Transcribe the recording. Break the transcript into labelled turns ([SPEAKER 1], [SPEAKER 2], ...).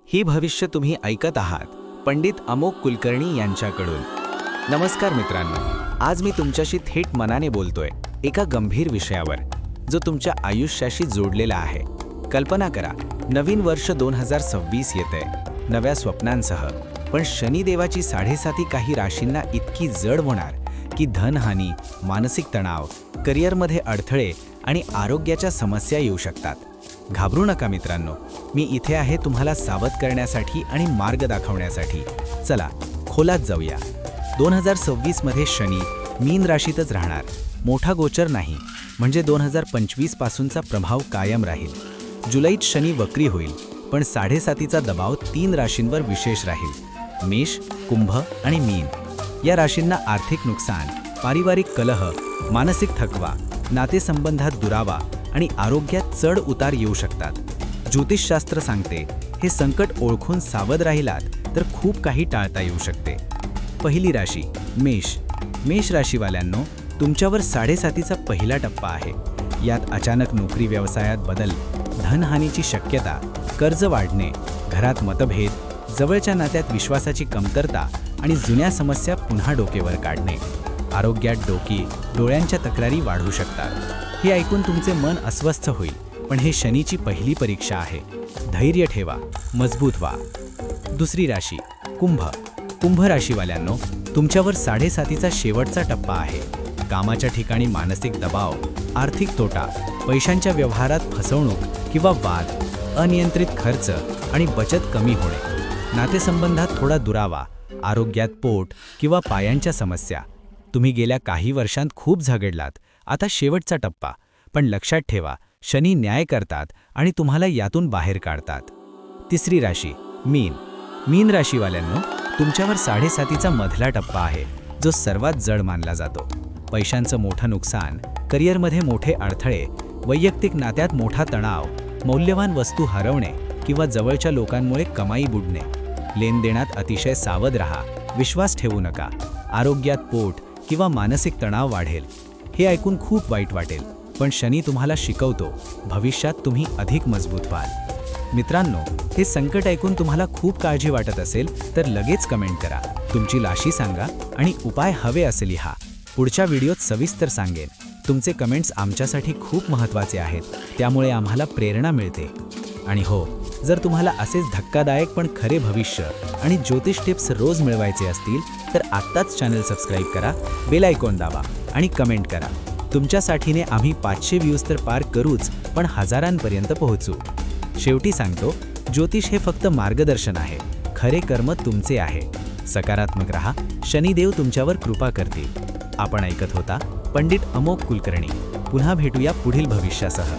[SPEAKER 1] ही भविष्य तुम्ही ऐकत आहात पंडित अमोक कुलकर्णी यांच्याकडून। नमस्कार मित्रांनो, आज मी तुमच्याशी थेट मनाने बोलतोय एका गंभीर विषयावर जो तुमच्या आयुष्याशी जोडलेला आहे। कल्पना करा, नवीन वर्ष 2026 येतंय नव्या स्वप्नांसह, पण शनिदेवाची 7.5 काही राशींना इतकी जड होणार की धनहानी, मानसिक तणाव, करिअरमध्ये अडथळे आणि आरोग्याच्या समस्या येऊ शकतात। घाबरू नका मित्रांनो, मी इथे आहे तुम्हाला सावध करण्यासाठी आणि मार्ग दाखवण्यासाठी। चला खोलात जाऊया। 2026 मध्ये शनी मीन राशीतच राहणार, मोठा गोचर नाही, म्हणजे 2025 पासूनचा प्रभाव कायम राहील। जुलैत शनी वक्री होईल, पण 7.5चा दबाव 3 राशींवर विशेष राहील, मेष, कुंभ आणि मीन। या राशींना आर्थिक नुकसान, पारिवारिक कलह, मानसिक थकवा, नातेसंबंधात दुरावा आणि आरोग्यात चढ उतार येऊ शकतात। ज्योतिषशास्त्र सांगते, हे संकट ओळखून सावध राहिलात तर खूप काही टाळता येऊ शकते। पहिली राशी मेष। मेष राशीवाल्यांनो, तुमच्यावर 7.5चा पहिला टप्पा आहे। यात अचानक नोकरी व्यवसायात बदल, धनहानीची शक्यता, कर्ज वाढणे, घरात मतभेद, जवळच्या नात्यात विश्वासाची कमतरता आणि जुन्या समस्या पुन्हा डोकेवर काढणे। आरोग्यात डोकी, डोळ्यांच्या तक्रारी वाढू शकतात। हे ऐकून तुमचे मन अस्वस्थ होईल, पण हे शनीची पहिली परीक्षा आहे। धैर्य ठेवा, मजबूत व्हा। दुसरी राशी कुंभ। कुंभ राशीवाल्यांनो, तुमच्यावर 7.5चा शेवटचा टप्पा आहे। कामाच्या ठिकाणी मानसिक दबाव, आर्थिक तोटा, पैशांच्या व्यवहारात फसवणूक किंवा वाद, अनियंत्रित खर्च आणि बचत कमी होणे। नातेसंबंधात थोडा दुरावा, आरोग्यात पोट किंवा पायांच्या समस्या। तुम्ही गेल्या काही वर्षांत खूप झगडलात, आता शेवटचा टप्पा, पण लक्षात ठेवा, शनी न्याय करतात आणि तुम्हाला यातून बाहेर काढतात। तिसरी राशी मीन। मीन राशीवाल्यांनो, तुमच्यावर 7.5चा मधला टप्पा आहे, जो सर्वात जड मानला जातो। पैशांचं मोठं नुकसान, करिअरमध्ये मोठे अडथळे, वैयक्तिक नात्यात मोठा तणाव, मौल्यवान वस्तू हरवणे किंवा जवळच्या लोकांमुळे कमाई बुडणे। लेनदेनात अतिशय सावध राहा, विश्वास ठेवू नका। आरोग्यात पोट किंवा मानसिक तणाव वाढेल। हे ऐकून खूप वाईट वाटेल, पण शनी तुम्हाला शिकवतो, भविष्यात तुम्ही अधिक मजबूत व्हाल। मित्रांनो, हे संकट ऐकून तुम्हाला खूप काळजी वाटत असेल तर लगेच कमेंट करा, तुमची राशी सांगा आणि उपाय हवे असे लिहा। पुढच्या व्हिडिओत सविस्तर सांगेन। तुमचे कमेंट्स आमच्यासाठी खूप महत्त्वाचे आहेत, त्यामुळे आम्हाला प्रेरणा मिळते। आणि हो, जर तुम्हाला असेच धक्कादायक पण खरे भविष्य आणि ज्योतिष टिप्स रोज मिळवायचे असतील तर आत्ताच चॅनल सबस्क्राईब करा, बेल आयकॉन दाबा आणि कमेंट करा। तुमच्यासाठीने आम्ही 500 व्ह्यूज तर पार करूच, पण हजारांपर्यंत पोहोचू। शेवटी सांगतो, ज्योतिष हे फक्त मार्गदर्शन आहे, खरे कर्म तुमचे आहे। सकारात्मक रहा, शनिदेव तुमच्यावर कृपा करतील। आपण ऐकत होता पंडित अमोक कुलकर्णी। पुन्हा भेटूया पुढील भविष्यासह।